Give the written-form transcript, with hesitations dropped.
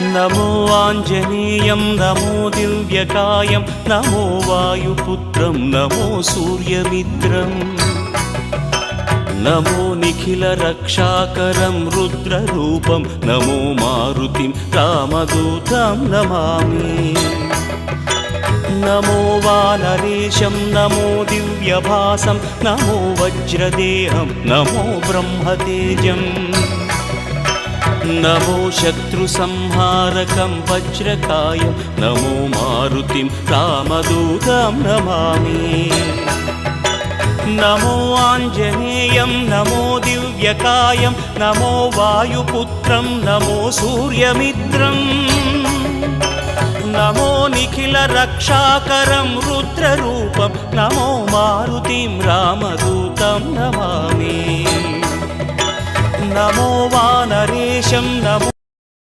नमो आञ्जनेयं नमो दिव्यकायं नमो वायुपुत्रं नमो सूर्यमित्रम् नमो निखिलरक्षाकरं रुद्ररूपं नमो मारुतिं रामदूतं Namami नमो वानरेशं नमो दिव्यभासं नमो वज्रदेहं नमो ब्रह्मतेजम् नमो शत्रुसंहारकं वज्रकायं नमो मारुतिं रामदूतं Namami नमो आञ्जनेयं नमो दिव्यकायं नमो वायुपुत्रं नमो सूर्यमित्रम् नमो निखिलरक्षाकरं रुद्ररूपं नमो मारुतिं रामदूतं Namami नमो वानरेशं नमो